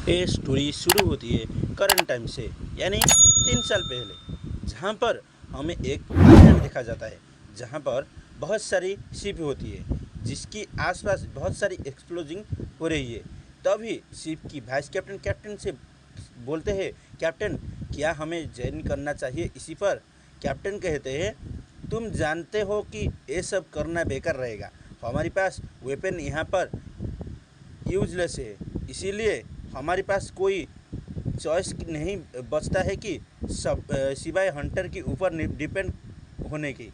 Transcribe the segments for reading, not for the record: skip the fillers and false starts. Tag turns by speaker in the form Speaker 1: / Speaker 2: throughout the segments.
Speaker 1: ये स्टोरी शुरू होती है करंट टाइम से, यानी 3 साल पहले, जहाँ पर हमें एक आइलैंड देखा जाता है जहाँ पर बहुत सारी शिप होती है जिसकी आसपास बहुत सारी एक्सप्लोजिंग हो रही है। तभी शिप की वाइस कैप्टन कैप्टन से बोलते हैं, कैप्टन क्या हमें ज्वाइन करना चाहिए इसी पर। कैप्टन कहते हैं, तुम जानते हो कि ये सब करना बेकार रहेगा, हमारे पास वेपन यहाँ पर यूजलेस है, इसीलिए हमारे पास कोई चॉइस नहीं बचता है कि सब सिवाय हंटर के ऊपर डिपेंड होने की।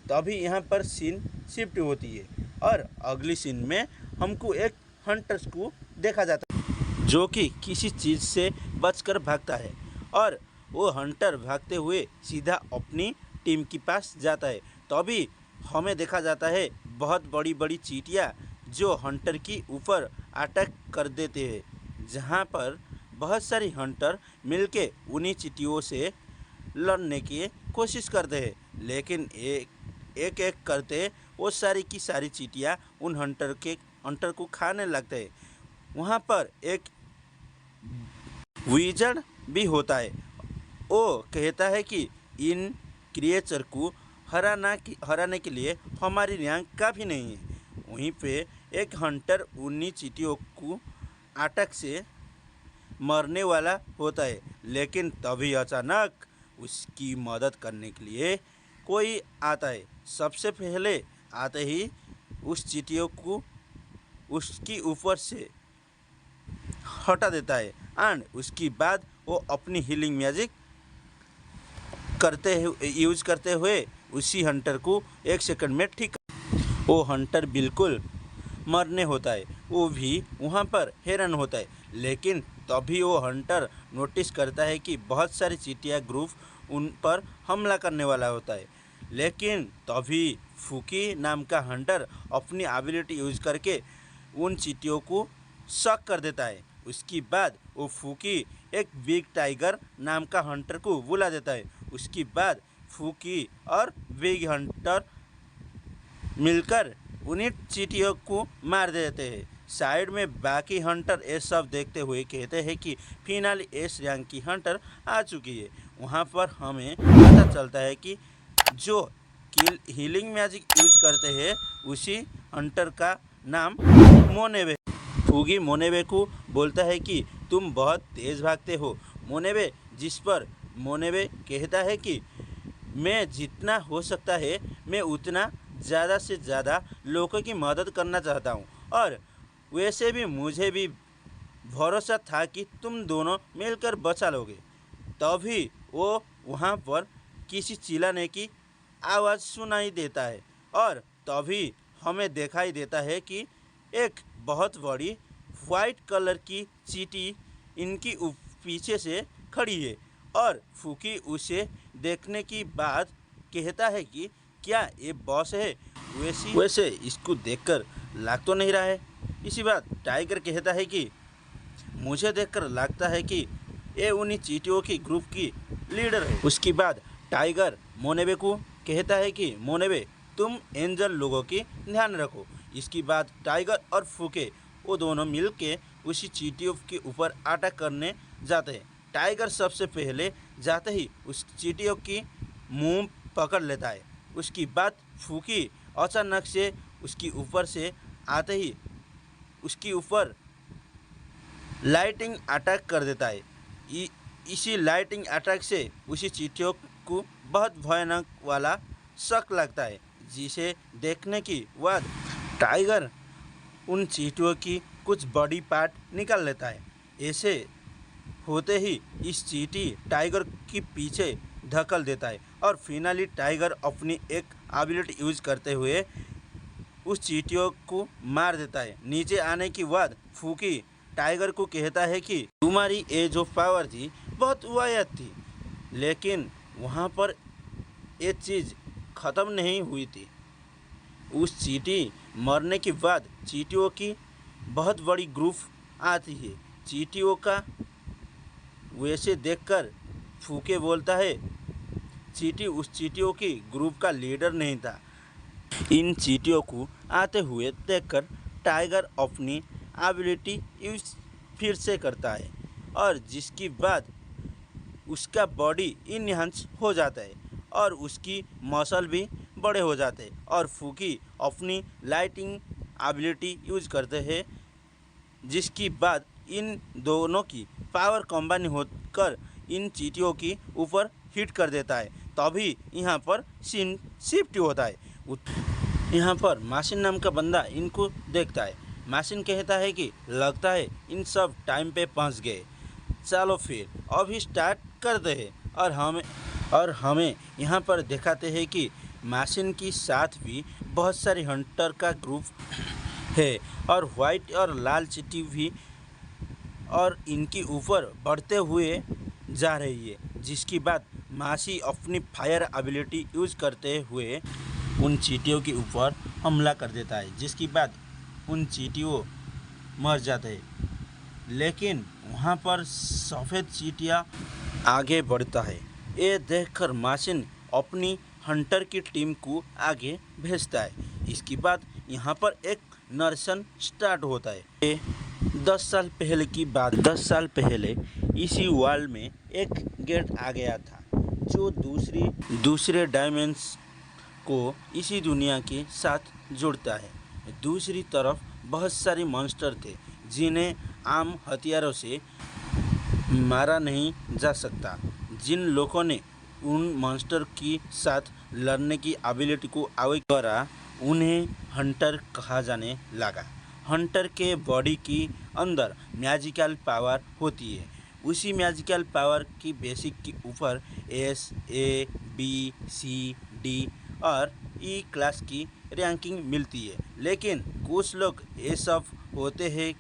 Speaker 1: तभी यहाँ पर सीन शिफ्ट होती है और अगली सीन में हमको एक हंटर्स को देखा जाता है जो कि किसी चीज़ से बचकर भागता है, और वो हंटर भागते हुए सीधा अपनी टीम के पास जाता है। तभी हमें देखा जाता है बहुत बड़ी बड़ी चींटियाँ जो हंटर के ऊपर अटैक कर देते हैं, जहाँ पर बहुत सारी हंटर मिलके उन्हीं चींटियों से लड़ने की कोशिश करते हैं, लेकिन एक एक करते वो सारी की सारी चींटियाँ उन हंटर को खाने लगते हैं। वहाँ पर एक विजर्ड भी होता है, वो कहता है कि इन क्रिएचर को हराने के लिए हमारी रैंक काफ़ी नहीं है। वहीं पे एक हंटर उन्हीं चींटियों को अटैक से मरने वाला होता है, लेकिन तभी अचानक उसकी मदद करने के लिए कोई आता है। सबसे पहले आते ही उस चींटियों को उसकी ऊपर से हटा देता है, एंड उसके बाद वो अपनी हीलिंग मैजिक यूज करते हुए उसी हंटर को 1 सेकंड में ठीक। वो हंटर बिल्कुल मरने होता है, वो भी वहाँ पर हैरान होता है, लेकिन तभी वो हंटर नोटिस करता है कि बहुत सारी चींटियाँ ग्रुप उन पर हमला करने वाला होता है। लेकिन तभी फूकी नाम का हंटर अपनी एबिलिटी यूज करके उन चींटियों को शॉक कर देता है। उसके बाद वो फूकी एक बिग टाइगर नाम का हंटर को बुला देता है। उसके बाद फूकी और बिग हंटर मिलकर उन्हीं चींटियों को मार देते हैं। साइड में बाकी हंटर ये सब देखते हुए कहते हैं कि फिनाली एस रैंक की हंटर आ चुकी है। वहाँ पर हमें पता चलता है कि जो हीलिंग मैजिक यूज करते हैं उसी हंटर का नाम मोनेबे। फूगी मोनेबे को बोलता है कि तुम बहुत तेज़ भागते हो मोनेबे, जिस पर मोनेबे कहता है कि मैं जितना हो सकता है मैं उतना ज़्यादा से ज़्यादा लोगों की मदद करना चाहता हूँ, और वैसे भी मुझे भी भरोसा था कि तुम दोनों मिलकर बचा लोगे। तभी वो वहाँ पर किसी चिल्लाने की आवाज़ सुनाई देता है, और तभी हमें दिखाई देता है कि एक बहुत बड़ी वाइट कलर की चींटी इनकी पीछे से खड़ी है, और फूकी उसे देखने की बाद कहता है कि क्या ये बॉस है। वैसे इसको देखकर लग तो नहीं रहा है। इसी बात टाइगर कहता है कि मुझे देखकर लगता है कि ये उन्हीं चींटियों की ग्रुप की लीडर है। उसके बाद टाइगर मोनेबे को कहता है कि मोनेबे तुम एंजल लोगों की ध्यान रखो। इसके बाद टाइगर और फूके वो दोनों मिलके उसी चींटियों के ऊपर अटैक करने जाते हैं। टाइगर सबसे पहले जाते ही उस चींटियों की मुंह पकड़ लेता है। उसकी बाद फूकी अचानक से उसके ऊपर से आते ही उसके ऊपर लाइटिंग अटैक कर देता है। इसी लाइटिंग अटैक से उसी चींटियों को बहुत भयानक वाला शक लगता है, जिसे देखने की बाद टाइगर उन चींटियों की कुछ बॉडी पार्ट निकाल लेता है। ऐसे होते ही इस चींटी टाइगर के पीछे धकेल देता है, और फिनाली टाइगर अपनी एक एबिलिटी यूज करते हुए उस चींटियों को मार देता है। नीचे आने के बाद फूकी टाइगर को कहता है कि तुम्हारी ये जो पावर थी बहुत वाहियात थी, लेकिन वहाँ पर ये चीज़ ख़त्म नहीं हुई थी। उस चींटी मरने के बाद चींटियों की बहुत बड़ी ग्रुप आती है। चींटियों का वैसे देखकर फूके बोलता है चींटी उस चींटियों की ग्रुप का लीडर नहीं था। इन चींटियों को आते हुए देखकर टाइगर अपनी एबिलिटी यूज फिर से करता है। और जिसके बाद उसका बॉडी इनहेंस हो जाता है और उसकी मसल भी बड़े हो जाते हैं और फूकी अपनी लाइटिंग एबिलिटी यूज करते हैं, जिसके बाद इन दोनों की पावर कंबाइन होकर इन चींटियों की ऊपर हिट कर देता है। तभी यहाँ पर सीन शिफ्ट होता है। यहाँ पर मासिन नाम का बंदा इनको देखता है। मासिन कहता है कि लगता है इन सब टाइम पे पहुँच गए, चलो फिर अभी स्टार्ट करते हैं। और हमें यहाँ पर दिखाते हैं कि मासिन के साथ भी बहुत सारे हंटर का ग्रुप है और वाइट और लाल चींटी भी और इनके ऊपर बढ़ते हुए जा रही है, जिसके बाद मासी अपनी फायर एबिलिटी यूज करते हुए उन चींटियों के ऊपर हमला कर देता है, जिसके बाद उन चींटियों मर जाते हैं। लेकिन वहाँ पर सफ़ेद चींटियाँ आगे बढ़ता है। ये देखकर मासिन अपनी हंटर की टीम को आगे भेजता है। इसके बाद यहाँ पर एक नर्सन स्टार्ट होता है। ये 10 साल पहले की बात। 10 साल पहले इसी वर्ल्ड में एक गेट आ गया था जो दूसरे डायमेंशन को इसी दुनिया के साथ जोड़ता है। दूसरी तरफ बहुत सारे मॉन्स्टर थे जिन्हें आम हथियारों से मारा नहीं जा सकता। जिन लोगों ने उन मॉन्स्टर के साथ लड़ने की एबिलिटी को अवेक करा उन्हें हंटर कहा जाने लगा। हंटर के बॉडी के अंदर मैजिकल पावर होती है। उसी मैजिकल पावर की बेसिक के ऊपर एस, ए, बी, सी, डी और ई क्लास की रैंकिंग मिलती है। लेकिन कुछ लोग ये सब होते हैं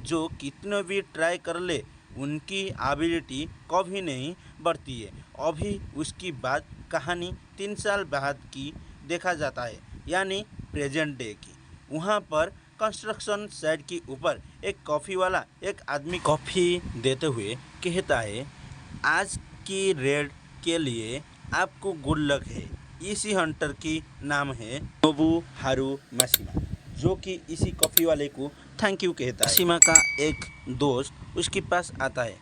Speaker 1: जो कितने भी ट्राई कर ले उनकी एबिलिटी कभी नहीं बढ़ती है। अभी उसकी बाद कहानी 3 साल बाद की देखा जाता है, यानी प्रेजेंट डे की। वहाँ पर कंस्ट्रक्शन साइट के ऊपर एक कॉफ़ी वाला एक आदमी कॉफ़ी देते हुए कहता है, आज की रेड के लिए आपको गुड लक है। इसी हंटर की नाम है नोबुहारू माशिमा, जो कि इसी कॉफ़ी वाले को थैंक यू कहता है। माशिमा का एक दोस्त उसके पास आता है,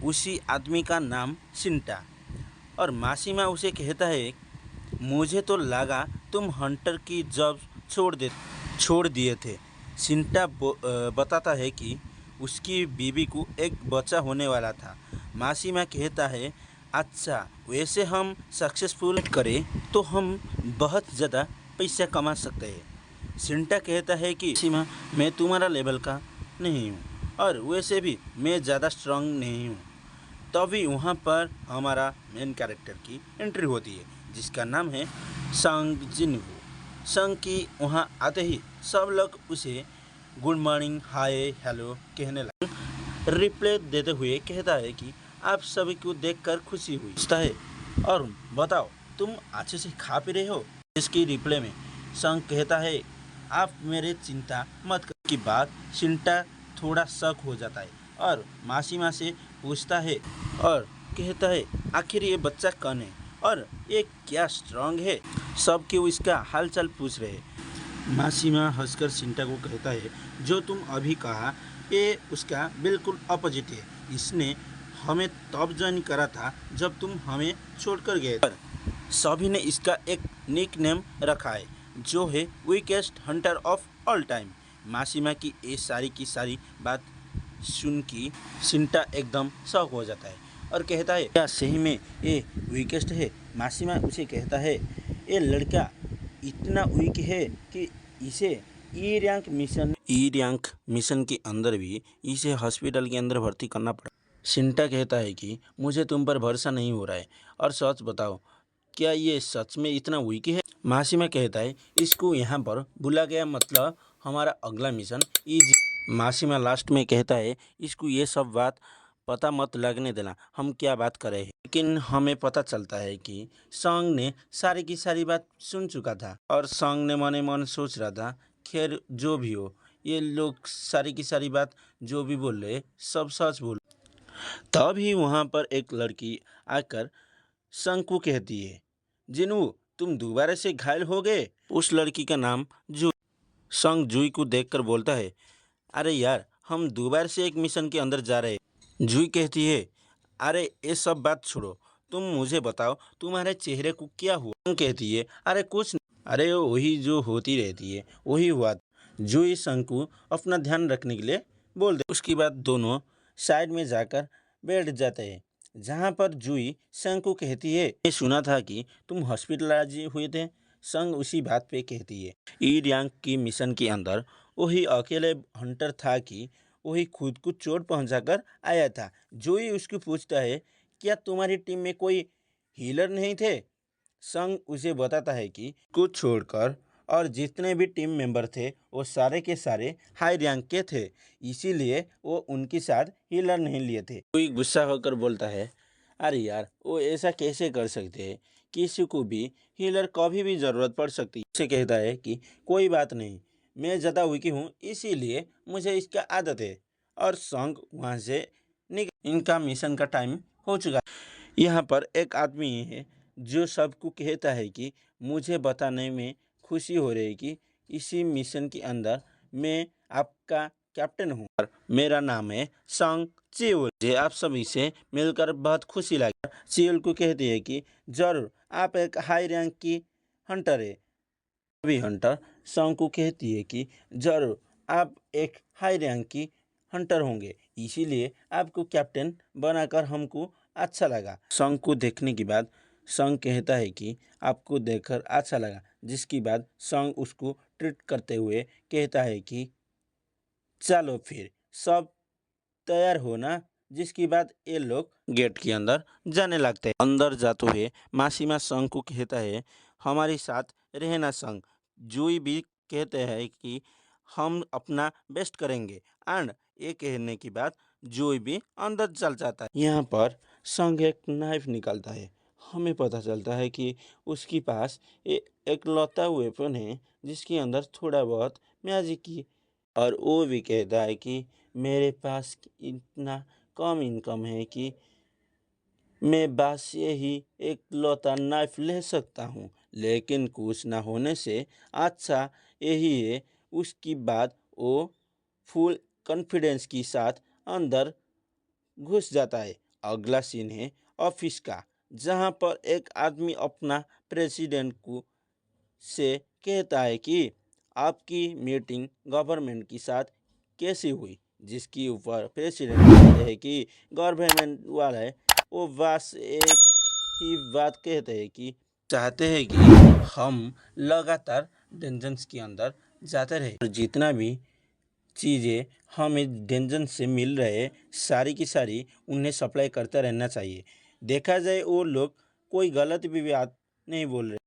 Speaker 1: उसी आदमी का नाम शिंटा, और माशिमा उसे कहता है, मुझे तो लगा तुम हंटर की जॉब छोड़ दिए थे। शिंटा बताता है कि उसकी बीवी को एक बच्चा होने वाला था। माशिमा कहता है, अच्छा वैसे हम सक्सेसफुल करें तो हम बहुत ज़्यादा पैसा कमा सकते हैं। शिंटा कहता है कि माशिमा, मैं तुम्हारा लेवल का नहीं हूँ और वैसे भी मैं ज़्यादा स्ट्रांग नहीं हूँ। तभी वहाँ पर हमारा मेन कैरेक्टर की एंट्री होती है, जिसका नाम है संग जिनवू। संग की वहाँ आते ही सब लोग उसे गुड मॉर्निंग, हाय, हेलो कहने लगे। रिप्लाई देते हुए कहता है कि आप सभी को देखकर खुशी हुई है और बताओ तुम अच्छे से खा पी रहे हो। इसकी रिप्लाई में संग कहता है, आप मेरे चिंता मत कर। की बात शिंटा थोड़ा शक हो जाता है और माशिमा से पूछता है और कहता है, आखिर ये बच्चा कौन है और ये क्या स्ट्रांग है। सब क्यों इसका हालचाल पूछ रहे हैं। माशिमा हंसकर शिंटा को कहता है, जो तुम अभी कहा ये उसका बिल्कुल अपोजिट है। इसने हमें तब ज्वाइन करा था जब तुम हमें छोड़कर गए थे। सभी ने इसका एक निक नेम रखा है जो है weakest hunter of all time. Mashima की ये सारी की सारी बात सुन के शिंटा एकदम शॉक हो जाता है और कहता है, क्या सही में ये वीकेस्ट है। माशिमा उसे कहता है, ये लड़का इतना वीक है कि इसे ई रैंक मिशन के अंदर भी इसे हॉस्पिटल के अंदर भर्ती करना पड़ा। शिंटा कहता है कि मुझे तुम पर भरोसा नहीं हो रहा है और सच बताओ, क्या ये सच में इतना वीक है। माशिमा कहता है, इसको यहाँ पर बुला गया मतलब हमारा अगला मिशन इजी। माशिमा लास्ट में कहता है, इसको ये सब बात पता मत लगने देना हम क्या बात कर रहे हैं। लेकिन हमें पता चलता है कि सॉन्ग ने सारी की सारी बात सुन चुका था और सॉन्ग ने मने मन सोच रहा था, खैर जो भी हो, ये लोग सारी की सारी बात जो भी बोल रहे सब सच बोल। तभी वहाँ पर एक लड़की आकर संग को कहती है, जिनू तुम दोबारा से घायल हो गए। उस लड़की का नाम जू। संग जूई को देखकर बोलता है, अरे यार हम दोबारा से एक मिशन के अंदर जा रहे हैं जूही कहती है, अरे ये सब बात छोड़ो, तुम मुझे बताओ तुम्हारे चेहरे को क्या हुआ। संग कहती है, अरे कुछ नहीं, अरे वही जो होती रहती है वही हुआ। जूही संग को अपना ध्यान रखने के लिए बोल दे। उसके बाद दोनों साइड में जाकर बैठ जाते हैं, जहाँ पर जूही संग को कहती है, मैं सुना था कि तुम हॉस्पिटलाइज हुए थे। संग उसी बात पे कहती है, ई रैंक की मिशन के अंदर वही अकेले हंटर था कि वही खुद को चोट पहुंचाकर आया था। जोई उसको पूछता है, क्या तुम्हारी टीम में कोई हीलर नहीं थे। संग उसे बताता है कि कुछ छोड़कर और जितने भी टीम मेंबर थे वो सारे के सारे हाई रैंक के थे, इसीलिए वो उनके साथ हीलर नहीं लिए थे। कोई गुस्सा होकर बोलता है, अरे यार वो ऐसा कैसे कर सकते हैं, किसी को भी हीलर कभी भी ज़रूरत पड़ सकती है। उसे कहता है कि कोई बात नहीं, मैं ज़्यादा वीक हूँ इसीलिए मुझे इसका आदत है। और संग वहाँ से निकल, इनका मिशन का टाइम हो चुका है। यहाँ पर एक आदमी है जो सबको कहता है कि मुझे बताने में खुशी हो रही है कि इसी मिशन के अंदर मैं आपका कैप्टन हूँ और मेरा नाम है संग चिउल। मुझे आप सभी से मिलकर बहुत खुशी लगी। चिउल को कहती है कि जरूर आप एक हाई रैंक की हंटर है। सभी हंटर संग को कहती है कि जरूर आप एक हाई रैंक की हंटर होंगे, इसीलिए आपको कैप्टन बनाकर हमको अच्छा लगा। संग को देखने के बाद संग कहता है कि आपको देखकर अच्छा लगा, जिसके बाद संग उसको ट्रीट करते हुए कहता है कि चलो फिर सब तैयार हो ना। जिसके बाद ये लोग गेट के अंदर जाने लगते हैं। अंदर जाते हुए मासीमा संग को कहता है, हमारे साथ रहना संग। जूही भी कहते हैं कि हम अपना बेस्ट करेंगे। एंड ये कहने के बाद जूही भी अंदर चल जाता है। यहाँ पर संग एक नाइफ निकालता है। हमें पता चलता है कि उसके पास एक लौता वेपन है जिसके अंदर थोड़ा बहुत मैजिक की, और वो भी कहता है कि मेरे पास इतना कम इनकम है कि मैं बस यही एक लौता नाइफ ले सकता हूँ, लेकिन कुछ ना होने से अच्छा यही है। उसकी बाद वो फुल कॉन्फिडेंस के साथ अंदर घुस जाता है। अगला सीन है ऑफिस का, जहाँ पर एक आदमी अपना प्रेसिडेंट को से कहता है कि आपकी मीटिंग गवर्नमेंट के साथ कैसी हुई, जिसके ऊपर प्रेसिडेंट कहते हैं कि गवर्नमेंट वाले वो बस एक ही बात कहते हैं कि चाहते हैं कि हम लगातार डेंजन्स के अंदर जाते रहे और जितना भी चीज़ें हमें डेंजन से मिल रहे सारी की सारी उन्हें सप्लाई करता रहना चाहिए। देखा जाए वो लोग कोई गलत भी बात नहीं बोल रहे।